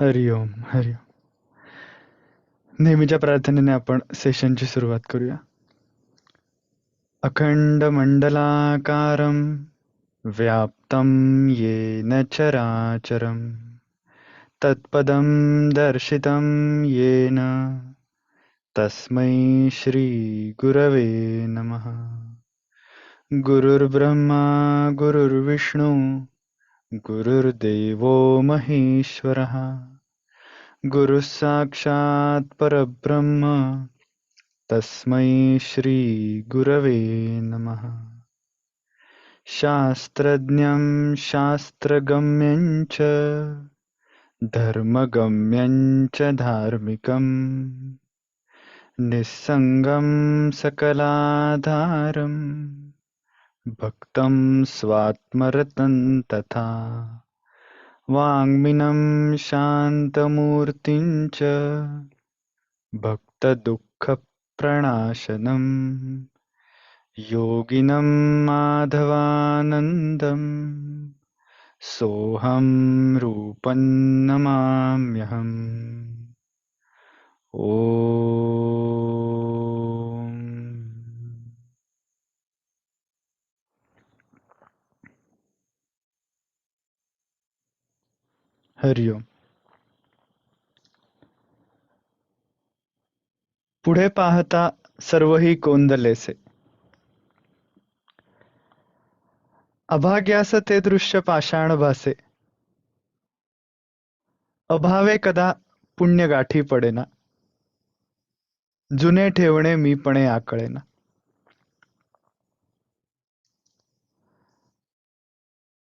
हरिओम हरिओम. नेहमीच्या प्रार्थनेने आपण सेशनची सुरुवात करूया. अखंड मंडलाकारं व्याप्तं येन चराचरं तत्पदं दर्शितं येन तस्मै श्री गुरवे नमः. गुरुर्ब्रह्मा गुरुर्विष्णू गुरुर्देवो महेश्वरः गुरुः साक्षात् परब्रह्म तस्मै श्री गुरवे नमः. शास्त्रज्ञं शास्त्रगम्यं च धर्मगम्यं च धार्मिकं निस्सङ्गं सकलाधारं भक्तं स्वात्मरतं तथा वाङ्मिनं शान्तमूर्तिं च भक्तदुःखप्रणाशनं योगिनं माधवानन्दं सोऽहं रूपं नमाम्यहम्. ओम. हरिओम. पुढे पाहता सर्वही कोंदलेसे. अभाग्यास ते दृश्य पाषाण भासे. अभावे कदा पुण्य गाठी पडेना. जुने ठेवणे मीपणे आकळेना.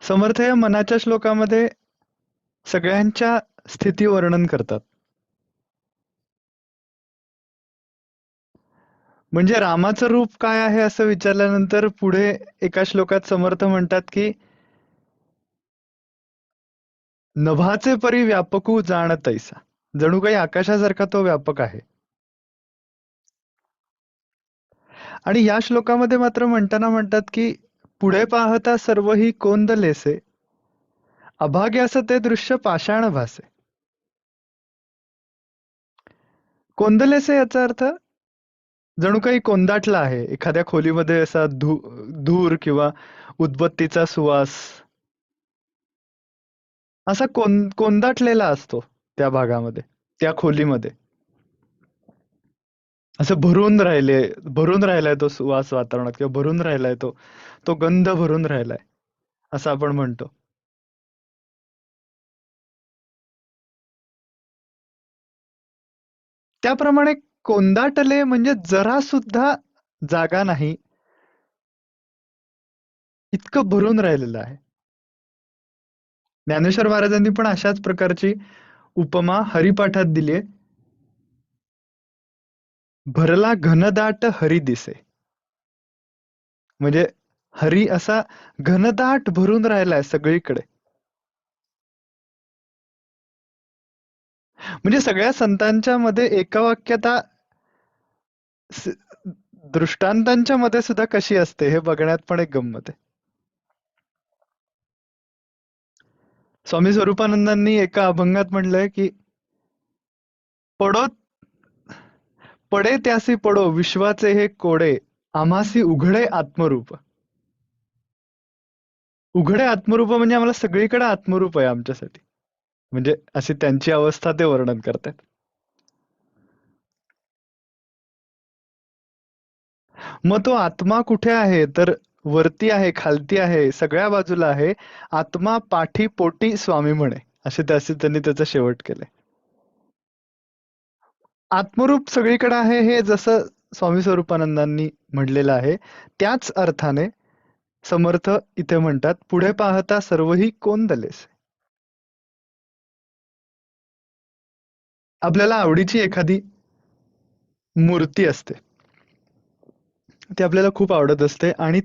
समर्थ या मनाच्या श्लोकामध्ये सगळ्यांच्या स्थिती वर्णन करतात. म्हणजे रामाचं रूप काय आहे असं विचारल्यानंतर पुढे एका श्लोकात समर्थ म्हणतात की नभाचे परी व्यापकू जाण तैसा. जणू काही आकाशासारखा तो व्यापक आहे. आणि या श्लोकामध्ये मात्र म्हणताना म्हणतात की पुढे पाहता सर्वही कोंदलेसे अभाग्यास ते दृश्य पाषाण भासे. कोंदलेसे याचा अर्थ जणू काही कोंदाटला आहे. एखाद्या खोलीमध्ये असा धूर किंवा उदबत्तीचा सुवास असा कोंदाटलेला असतो त्या भागामध्ये, त्या खोलीमध्ये. असं भरून राहिलाय तो सुवास वातावरणात किंवा भरून राहिलाय तो तो गंध भरून राहिलाय असं आपण म्हणतो. त्याप्रमाणे कोंदाटले म्हणजे जरा सुद्धा जागा नाही इतकं भरून राहिलेलं आहे. ज्ञानेश्वर महाराजांनी पण अशाच प्रकारची उपमा हरिपाठात दिलीये. भरला घनदाट हरी दिसे. म्हणजे हरी असा घनदाट भरून राहिलाय सगळीकडे. म्हणजे सगळ्या संतांच्या मध्ये एकवाक्यता दृष्टांतांच्या मध्ये सुद्धा कशी असते हे बघण्यात पण एक गंमत आहे. स्वामी स्वरूपानंदांनी एका अभंगात म्हणलंय की पडो पडे त्यासी पडो विश्वाचे हे कोडे आम्हासी उघडे आत्मरूप. उघडे आत्मरूप म्हणजे आम्हाला सगळीकडे आत्मरूप आहे आमच्यासाठी. म्हणजे अशी त्यांची अवस्था ते वर्णन करतात. मग तो आत्मा कुठे आहे तर वरती आहे, खालती आहे, सगळ्या बाजूला आहे. आत्मा पाठी पोटी स्वामी म्हणे असे त्यांनी त्याचा शेवट केलाय. आत्मरूप सगळीकडे आहे हे जसं स्वामी स्वरूपानंदांनी म्हणलेलं आहे त्याच अर्थाने समर्थ इथे म्हणतात पुढे पाहता सर्वही कोंदलेस. आपल्याला आवडीची एखादी मूर्ती असते, ती आपल्याला खूप आवडत असते आणि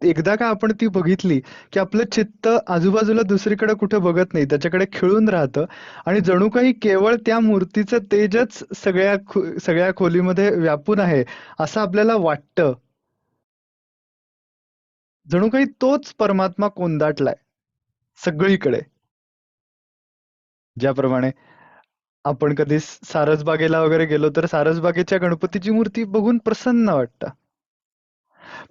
एकदा का आपण ती बघितली की आपलं चित्त आजूबाजूला दुसरीकडे कुठे बघत नाही, त्याच्याकडे खिळून राहतं आणि जणू काही केवळ त्या मूर्तीचं तेजच सगळ्या खोलीमध्ये व्यापून आहे असं आपल्याला वाटतं. जणू काही तोच परमात्मा कोंदाटलाय सगळीकडे. ज्याप्रमाणे आपण कधी सारसबागेला वगैरे गेलो तर सारसबागेच्या गणपतीची मूर्ती बघून प्रसन्न वाटतं.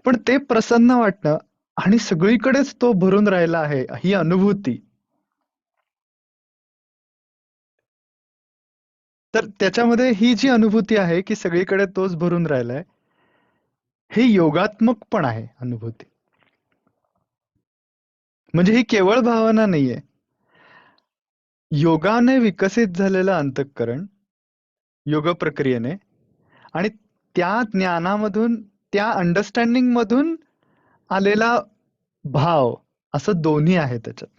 पण ते प्रसन्न वाटणं आणि सगळीकडेच तो भरून राहिला आहे ही अनुभूती, तर त्याच्यामध्ये ही जी अनुभूती आहे की सगळीकडे तोच भरून राहिलाय, हे योगात्मक पण आहे अनुभूती. म्हणजे ही केवळ भावना नाहीये. योगाने विकसित झालेलं अंतःकरण, योग प्रक्रियेने, आणि त्या ज्ञानामधून, त्या अंडरस्टँडिंग मधून आलेला भाव, असं दोन्ही आहे त्याच्यात.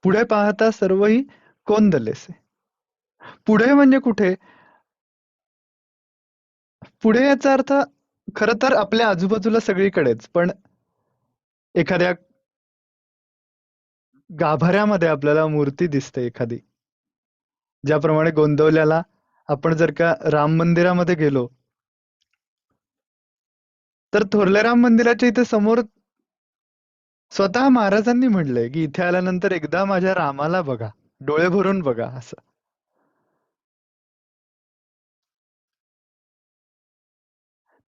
पुढे पाहता सर्वही कोंदलेसे. पुढे म्हणजे कुठे? पुढे याचा अर्थ खरं तर आपल्या आजूबाजूला सगळीकडेच, पण एखाद्या गाभाऱ्यामध्ये आपल्याला मूर्ती दिसते एखादी. ज्याप्रमाणे गोंदवल्याला आपण जर का राम मंदिरामध्ये गेलो, तर थोरल्या राम मंदिराच्या इथे समोर स्वतः महाराजांनी म्हणलंय की इथे आल्यानंतर एकदा माझ्या रामाला बघा, डोळे भरून बघा असं.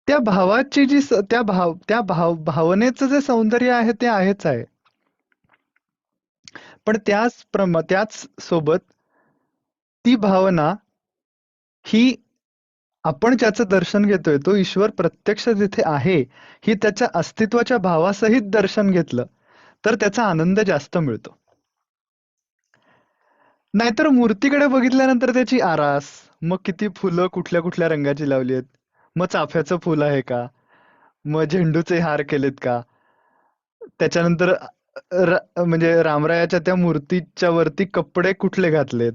त्या भावाची जी भावनेचं जे सौंदर्य आहे ते आहेच आहे. पण त्याच सोबत ती भावना ही, आपण ज्याचं दर्शन घेतोय तो ईश्वर प्रत्यक्ष जिथे आहे, ही त्याच्या अस्तित्वाच्या भावासहित दर्शन घेतलं तर त्याचा आनंद जास्त मिळतो. नाहीतर मूर्तीकडे बघितल्यानंतर त्याची आरास, मग किती फुलं कुठल्या कुठल्या रंगाची लावली आहेत, मग चाफ्याचं फुल आहे का, मग झेंडूचे हार केलेत का, त्याच्यानंतर म्हणजे रामरायाच्या त्या मूर्तीच्या वरती कपडे कुठले घातलेत,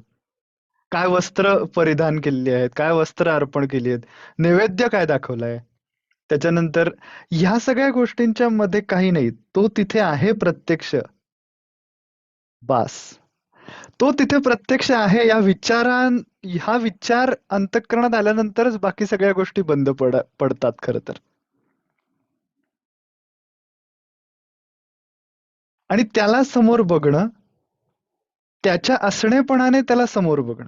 काय वस्त्र परिधान केलेली आहेत, काय वस्त्र अर्पण केली आहेत, नैवेद्य काय दाखवलाय. त्याच्यानंतर ह्या सगळ्या गोष्टींच्या मध्ये काही नाही, तो तिथे आहे प्रत्यक्ष. बास, तो तिथे प्रत्यक्ष आहे. हा विचार अंतःकरणात आल्यानंतरच बाकी सगळ्या गोष्टी बंद पडतात खरं तर. आणि त्याला समोर बघणं, त्याच्या असणेपणाने त्याला समोर बघणं.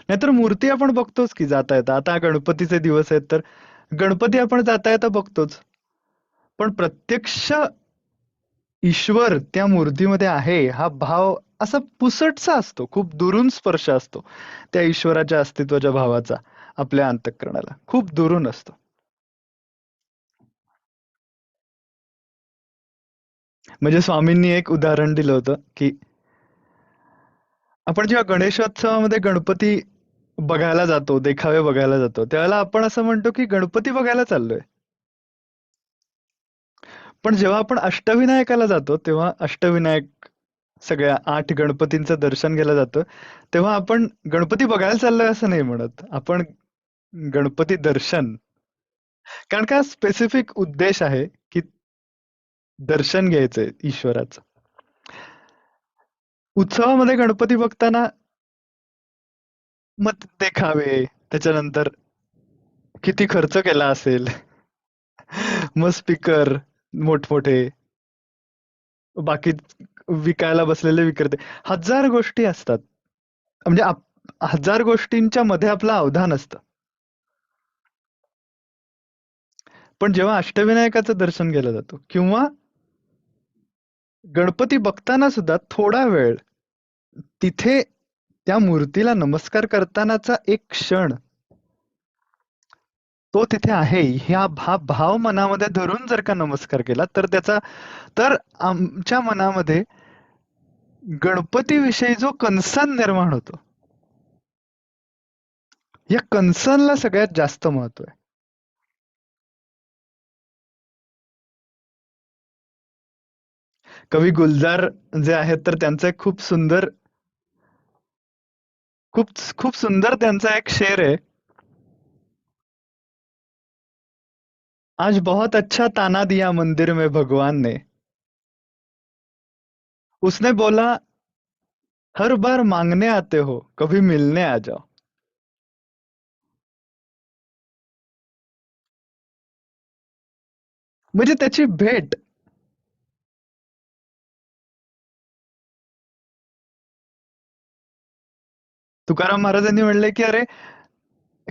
नाहीतर मूर्ती आपण बघतोच की जाता येता. आता गणपतीचे दिवस आहेत तर गणपती आपण जाता येता बघतोच. पण प्रत्यक्ष ईश्वर त्या मूर्तीमध्ये आहे हा भाव असा पुसटसा असतो, खूप दुरून स्पर्श असतो त्या ईश्वराच्या अस्तित्वाच्या भावाचा आपल्या अंतःकरणाला, खूप दुरून असतो. म्हणजे स्वामींनी एक उदाहरण दिलं होतं की आपण जेव्हा गणेशोत्सवामध्ये गणपती बघायला जातो, देखावे बघायला जातो, त्यावेळेला आपण असं म्हणतो की गणपती बघायला चाललोय. पण जेव्हा आपण अष्टविनायकाला जातो, तेव्हा अष्टविनायक सगळ्या 8 गणपतींचं दर्शन घ्यायला जातो, तेव्हा आपण गणपती बघायला चाललोय असं नाही म्हणत. आपण गणपती दर्शन, कारण का स्पेसिफिक उद्देश आहे की दर्शन घ्यायचंय ईश्वराचं. उत्सवामध्ये गणपती बघताना मग देखावे, त्याच्यानंतर किती खर्च केला असेल, मग स्पीकर मोठमोठे, बाकी विकायला बसलेले विक्रेते, हजार गोष्टी असतात. म्हणजे हजार गोष्टींच्या मध्ये आपलं अवधान असतं. पण जेव्हा अष्टविनायकाचं दर्शन घ्यायला जातो किंवा गणपती बघताना सुद्धा थोडा वेळ तिथे त्या मूर्तीला नमस्कार करतानाचा एक क्षण, तो तिथे आहे हा भाव मनामध्ये धरून जर का नमस्कार केला तर तर आमच्या मनामध्ये गणपतीविषयी जो कन्सर्न निर्माण होतो, या कन्सर्नला सगळ्यात जास्त महत्व आहे. कवी गुलजार जे आहेत तर त्यांचं एक खूप खूप सुंदर त्यांचा एक शेर आहे. आज बहुत अच्छा ताना दिया मंदिर में भगवान ने, उसने बोला हर बार मांगने आते हो कभी मिलने आ जाओ. म्हणजे त्याची भेट, तुकाराम महाराजांनी म्हणले की अरे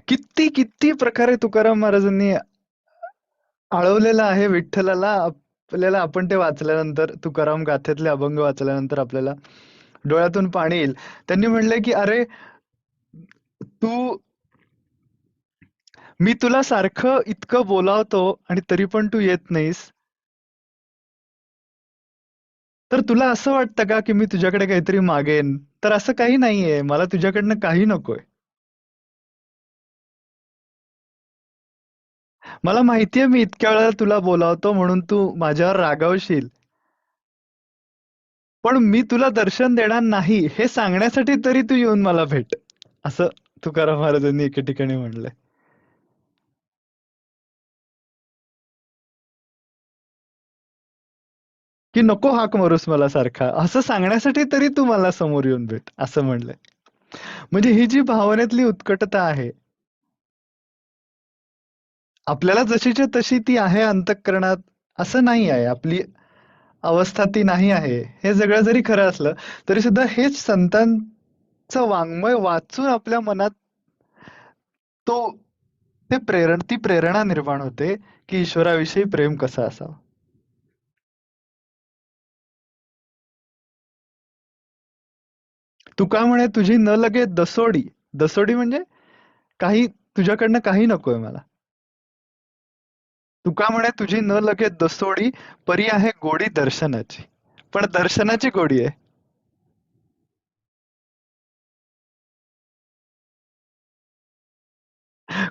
किती किती प्रकारे तुकाराम महाराजांनी आळवलेलं आहे विठ्ठलाला. आपल्याला आपण ते वाचल्यानंतर, तुकाराम गाथेतले अभंग वाचल्यानंतर आपल्याला डोळ्यातून पाणी येईल. त्यांनी म्हणले की अरे तू, मी तुला सारखं इतकं बोलावतो आणि तरी पण तू येत नाहीस. तर तुला असं वाटतं का की मी तुझ्याकडे काहीतरी मागेन? तर असं काही नाहीये. मला तुझ्याकडनं काही नकोय. मला माहितीये मी इतक्या वेळा तुला बोलावतो म्हणून तू माझ्यावर रागावशील. पण मी तुला दर्शन देणार नाही हे सांगण्यासाठी तरी तू येऊन मला भेट. असं तुकाराम महाराजांनी एके ठिकाणी म्हणलंय. की नको हाक मारूस मला सारखा, असं सांगण्यासाठी तरी तू मला समोर येऊन भेट, असं म्हणलंय. म्हणजे ही जी भावनेतली उत्कटता आहे, आपल्याला जशीच्या तशी ती आहे अंतःकरणात, असं नाही आहे. आपली अवस्था ती नाही आहे. हे सगळं जरी खरं असलं, तरी सुद्धा हेच संतांचं वाङ्मय वाचून आपल्या मनात तो ती प्रेरणा निर्माण होते, की ईश्वराविषयी प्रेम कसं असावं. तुका म्हणे तुझी न लगे दसोडी. दसोडी म्हणजे काही, तुझ्याकडनं काही नकोय मला. तुका म्हणे तुझी न लगे दसोडी, परी आहे गोडी दर्शनाची. पण दर्शनाची गोडी आहे.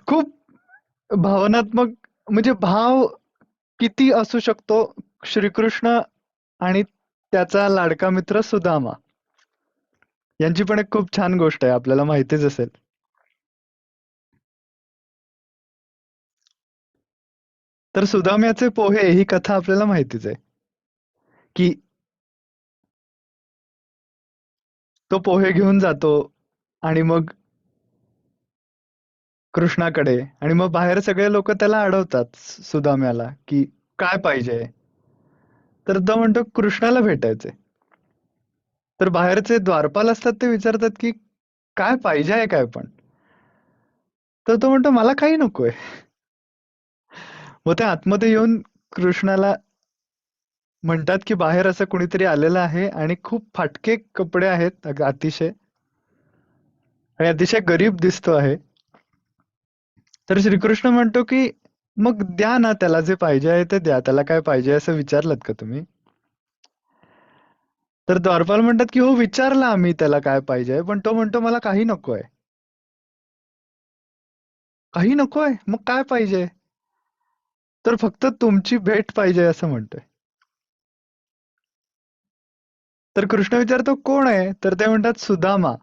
खूप भावनात्मक, म्हणजे भाव किती असू शकतो. श्रीकृष्ण आणि त्याचा लाडका मित्र सुदामा यांची पण एक खूप छान गोष्ट आहे, आपल्याला माहितीच असेल. तर सुदाम्याचे पोहे ही कथा आपल्याला माहितीच आहे, की तो पोहे घेऊन जातो आणि मग कृष्णाकडे, आणि मग बाहेर सगळे लोक त्याला अडवतात सुदाम्याला, की काय पाहिजे. तर तो म्हणतो कृष्णाला भेटायचंय. तर बाहेरचे द्वारपाल असतात ते विचारतात की काय पाहिजे आहे काय पण. तर तो म्हणतो मला काही नकोय. मग ते आतमध्ये येऊन कृष्णाला म्हणतात की बाहेर असं कुणीतरी आलेलं आहे आणि खूप फाटके कपडे आहेत अतिशय, आणि अतिशय गरीब दिसतो आहे. तर श्रीकृष्ण म्हणतो की मग द्या ना त्याला, जे पाहिजे आहे ते द्या, त्याला काय पाहिजे असं विचारलं का तुम्ही? तर द्वारपाल म्हणतात की हो विचारलं आम्ही त्याला काय पाहिजे, पण तो म्हणतो मला काही नकोय. काही नकोय, मग काय पाहिजे? तर फक्त तुमची भेट पाहिजे असं म्हणतोय. तर कृष्ण विचारतो कोण आहे? तर ते म्हणतात सुदामा.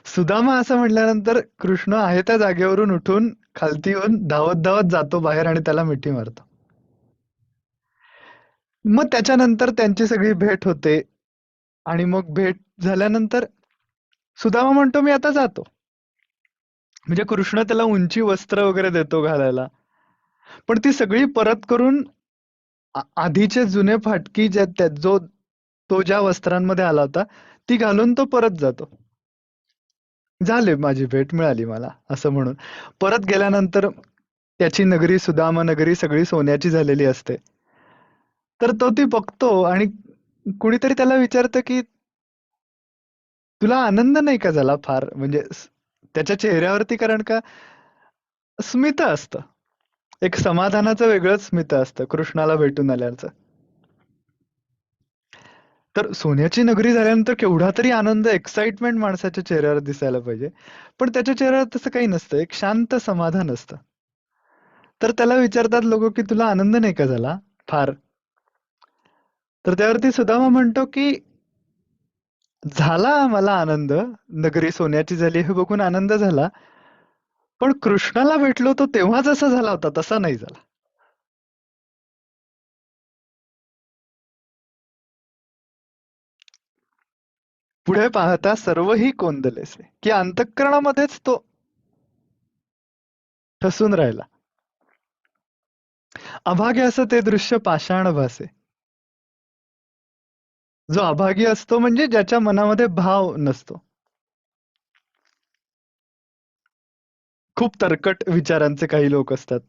सुदामा असं म्हटल्यानंतर कृष्ण आहे त्या जागेवरून उठून खालती येऊन धावत धावत जातो बाहेर आणि त्याला मिठी मारतो. मग त्याच्यानंतर त्यांची सगळी भेट होते, आणि मग भेट झाल्यानंतर सुदामा म्हणतो मी आता जातो. म्हणजे कृष्ण त्याला उंची वस्त्र वगैरे देतो घालायला, पण ती सगळी परत करून आधीचे जुने फाटकी तो ज्या वस्त्रांमध्ये आला होता ती घालून तो परत जातो. झाले, माझी भेट मिळाली मला असं म्हणून. परत गेल्यानंतर त्याची नगरी, सुदामा नगरी सगळी सोन्याची झालेली असते. तर तो ती बघतो आणि कुणीतरी त्याला विचारतं की तुला आनंद नाही का झाला फार, म्हणजे त्याच्या चेहऱ्यावरती, कारण का स्मित असतं, एक समाधानाचं वेगळंच स्मित असतं कृष्णाला भेटून आल्याचं. तर सोन्याची नगरी झाल्यानंतर केवढा तरी आनंद, एक्साइटमेंट माणसाच्या चेहऱ्यावर दिसायला पाहिजे, पण त्याच्या चेहऱ्यावर तसं काही नसतं, एक शांत समाधान असतं. तर त्याला विचारतात लोक की तुला आनंद नाही का झाला फार? तर त्यावरती सुदामा म्हणतो की झाला मला आनंद, नगरी सोन्याची झाली हे बघून आनंद झाला, पण कृष्णाला भेटलो तो तेव्हा जसा झाला होता तसा नाही झाला. पुढे पाहता सर्वही कोंदलेसे, की अंतःकरणामध्येच तो ठसून राहिला. अभागे असं ते दृश्य पाषाण भासे. जो अभागी असतो म्हणजे ज्याच्या मनामध्ये भाव नसतो. खूप तरकट विचारांचे काही लोक असतात.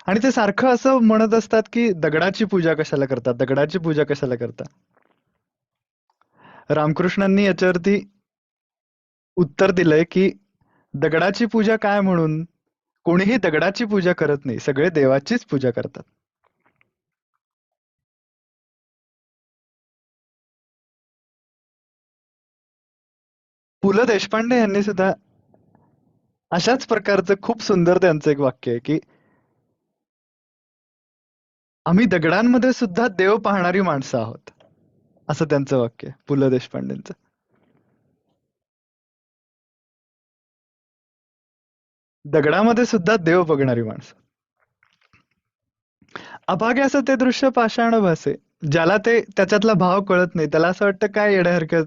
आणि ते सारखं असं म्हणत असतात की दगडाची पूजा कशाला करतात, दगडाची पूजा कशाला करतात. रामकृष्णांनी याच्यावरती उत्तर दिलंय की दगडाची पूजा काय म्हणून, कोणीही दगडाची पूजा करत नाही, सगळे देवाचीच पूजा करतात. पु ल देशपांडे यांनी सुद्धा अशाच प्रकारचं खूप सुंदर त्यांचं एक वाक्य आहे की आम्ही दगडांमध्ये सुद्धा देव पाहणारी माणसं आहोत, असं त्यांचं वाक्य आहे, पु ल देशपांडेंचं. दगडामध्ये सुद्धा देव बघणारी माणसं. अभाग्याचं ते दृश्य पाषाण भासे. ज्याला ते त्याच्यातला भाव कळत नाही त्याला असं वाटतं काय येड्यासारख्या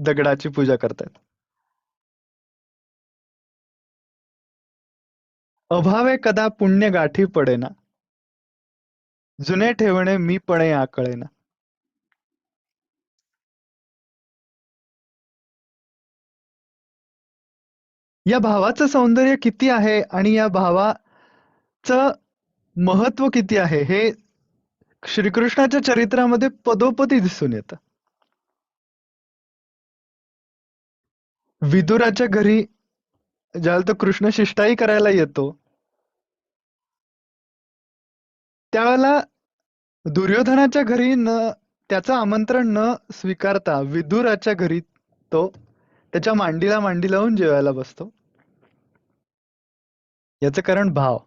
दगडाची पूजा करतायत. अभावे कदा पुण्य गाठी पडेना, जुने ठेवणे मी पणे आकळेना. या भावाचं सौंदर्य किती आहे आणि या भावाचं महत्व किती आहे हे श्रीकृष्णाच्या चरित्रामध्ये पदोपदी दिसून येतं. विदुराच्या घरी ज्यावेळेला तो कृष्ण शिष्टाई करायला येतो त्यावेळेला दुर्योधनाच्या घरी त्याचं आमंत्रण न स्वीकारता विदुराच्या घरी तो त्याच्या मांडीला मांडी लावून जेवायला बसतो. याचं कारण भाव.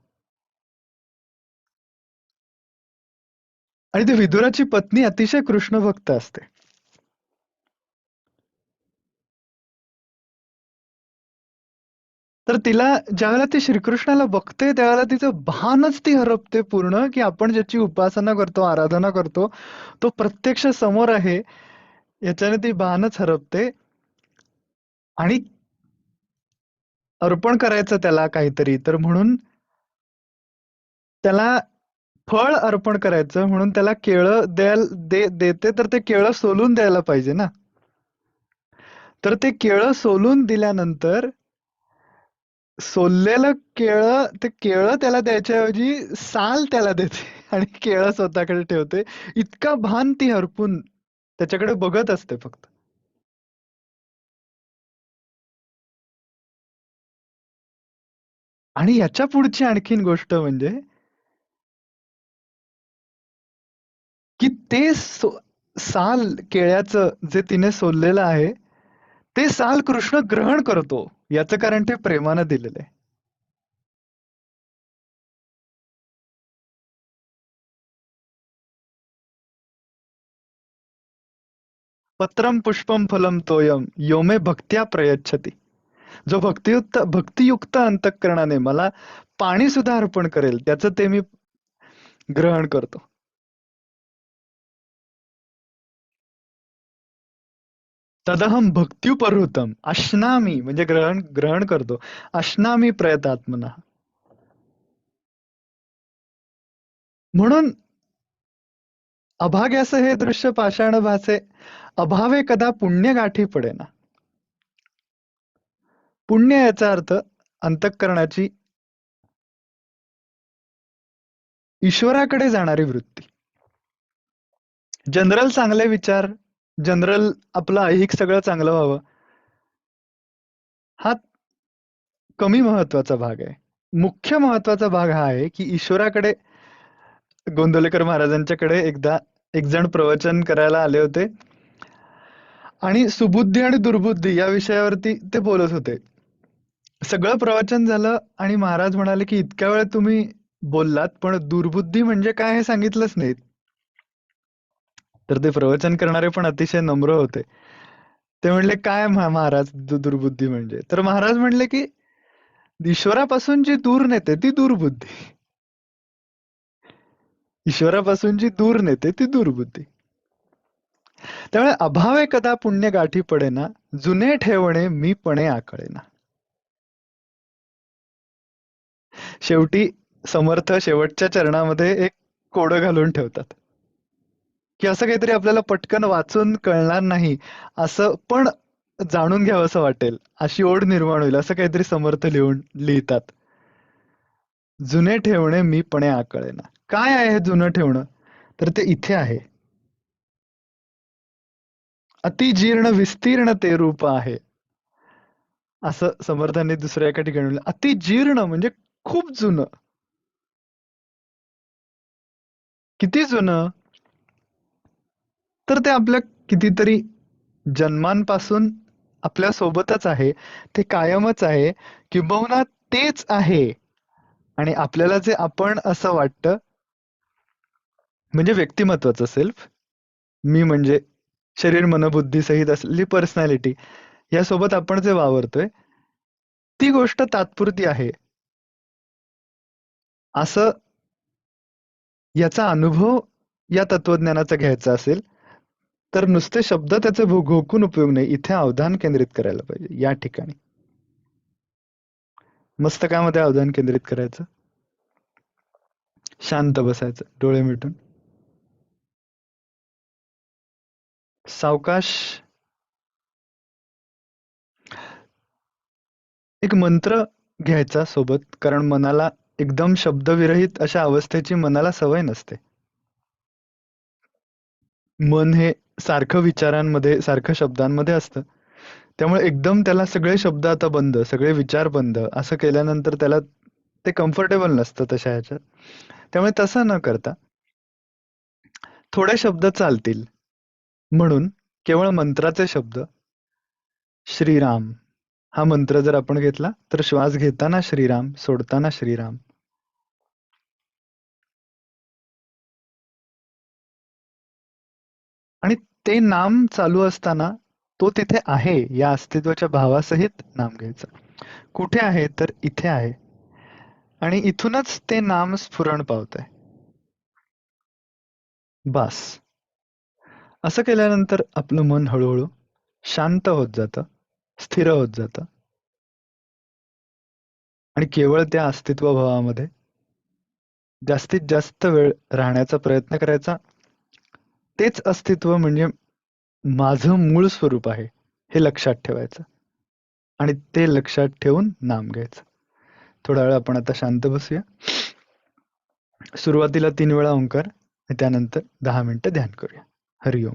आणि ती विदुराची पत्नी अतिशय कृष्ण भक्त असते. तर तिला ज्यावेळेला ती श्रीकृष्णाला बघते त्यावेळेला तिचं भानच ती हरपते पूर्ण की आपण ज्याची उपासना करतो, आराधना करतो तो प्रत्यक्ष समोर आहे, याच्याने ती भानच हरपते. आणि अर्पण करायचं त्याला काहीतरी, तर म्हणून त्याला फळ अर्पण करायचं म्हणून त्याला केळं देते, तर ते केळं सोलून द्यायला पाहिजे ना. तर ते केळं सोलून दिल्यानंतर सोललेलं केळं, ते केळं त्याला द्यायच्याऐवजी साल त्याला देते आणि केळं स्वतःकडे ठेवते. इतका भान ती हरपून त्याच्याकडे बघत असते फक्त. आणि याच्या पुढची आणखीन गोष्ट म्हणजे की ते साल केळ्याचं जे तिने सोललेलं आहे ते साल कृष्ण ग्रहण करतो, याचं कारण ते प्रेमानं दिलेलं आहे. पत्रम पुष्पम फलम तोयम यो मे भक्त्या प्रयच्छती. जो भक्तियुक्त अंतःकरणाने मला पाणी सुद्धा अर्पण करेल त्याचं ते मी ग्रहण करतो. तदहम भक्त्युपहृतम अश्नामी म्हणजे ग्रहण ग्रहण करतो. अश्नामी प्रयतात्मना. म्हणून अभाग्यास हे दृश्य पाषाण भासे. अभावे कदा पुण्य गाठी पडेना. पुण्य याचा अर्थ अंतःकरणाची ईश्वराकडे जाणारी वृत्ती. जनरल चांगले विचार, जनरल आपलं ऐहिक सगळं चांगलं व्हावं, हा कमी महत्वाचा भाग आहे. मुख्य महत्वाचा भाग हा आहे की ईश्वराकडे. गोंदवलेकर महाराजांच्याकडे एकदा एक जण प्रवचन करायला आले होते आणि सुबुद्धी आणि दुर्बुद्धी या विषयावरती ते बोलत होते. सगळं प्रवचन झालं आणि महाराज म्हणाले की इतक्या वेळ तुम्ही बोललात पण दुर्बुद्धी म्हणजे काय हे सांगितलंच नाही. तर ते प्रवचन करणारे पण अतिशय नम्र होते. ते म्हणले काय महाराज दुर्बुद्धी म्हणजे. तर महाराज म्हणले की ईश्वरापासून जी दूर नेते ती दुर्बुद्धी, ईश्वरापासून जी दूर नेते ती दुर्बुद्धी. त्यामुळे अभावे कदा पुण्य गाठी पडेना, जुने ठेवणे मी पणे आकळेना. शेवटी समर्थ शेवटच्या चरणामध्ये एक कोडं घालून ठेवतात की असं काहीतरी आपल्याला पटकन वाचून कळणार नाही असं, पण जाणून घ्यावं असं वाटेल, अशी ओढ निर्माण होईल, असं काहीतरी समर्थ लिहितात. जुने ठेवणे मी पणे आकळेना. काय आहे हे जुनं ठेवणं? तर ते इथे आहे. अतिजीर्ण विस्तीर्ण ते रूप आहे. असं समर्थांनी दुसऱ्या एका ठिकाणी म्हणलं. अतिजीर्ण म्हणजे खूप जुनं. किती जुनं? तर ते आपल्या कितीतरी जन्मांपासून आपल्या सोबतच आहे. ते कायमच आहे. किंबहुना तेच आहे. आणि आपल्याला जे आपण असं वाटतं, म्हणजे व्यक्तिमत्वाचं सेल्फ, मी म्हणजे शरीर मन बुद्धी सहित असलेली पर्सनॅलिटी, यासोबत आपण जे वावरतोय, ती गोष्ट तात्पुरती आहे. असं याचा अनुभव या तत्वज्ञानाचा घ्यायचा असेल, तर नुसते शब्द त्याचे घोकून उपयोग नाही. इथे अवधान केंद्रित करायला पाहिजे, या ठिकाणी. मस्तकामध्ये अवधान केंद्रित करायचं. शांत बसायचं, डोळे मिटून. सावकाश एक मंत्र घ्यायचा सोबत, कारण मनाला एकदम शब्दविरहित अशा अवस्थेची मनाला सवय नसते. मन हे सारखं विचारांमध्ये, सारखं शब्दांमध्ये असतं. त्यामुळे एकदम त्याला सगळे शब्द आता बंद, सगळे विचार बंद, असं केल्यानंतर त्याला ते कम्फर्टेबल नसतं तशा ह्याच्यात. त्यामुळे तसं न करता थोडे शब्द चालतील म्हणून केवळ मंत्राचे शब्द, श्रीराम हा मंत्र जर आपण घेतला, तर श्वास घेताना श्रीराम, सोडताना श्रीराम. आणि ते नाम चालू असताना तो तिथे आहे या अस्तित्वाच्या भावासहित नाम घ्यायचं. कुठे आहे? तर इथे आहे. आणि इथूनच ते नाम स्फुरण पावतंय. बास. असं केल्यानंतर आपलं मन हळूहळू शांत होत जातं, स्थिर होत जातं. आणि केवळ त्या अस्तित्व भावामध्ये जास्तीत जास्त वेळ राहण्याचा प्रयत्न करायचा. तेच अस्तित्व म्हणजे माझं मूळ स्वरूप आहे, हे लक्षात ठेवायचं. आणि ते लक्षात ठेवून नाम घ्यायचं. थोडा वेळ आपण आता शांत बसूया. सुरुवातीला 3 वेळा ओंकार, त्यानंतर 10 मिनिटं ध्यान करूया. हरिओम.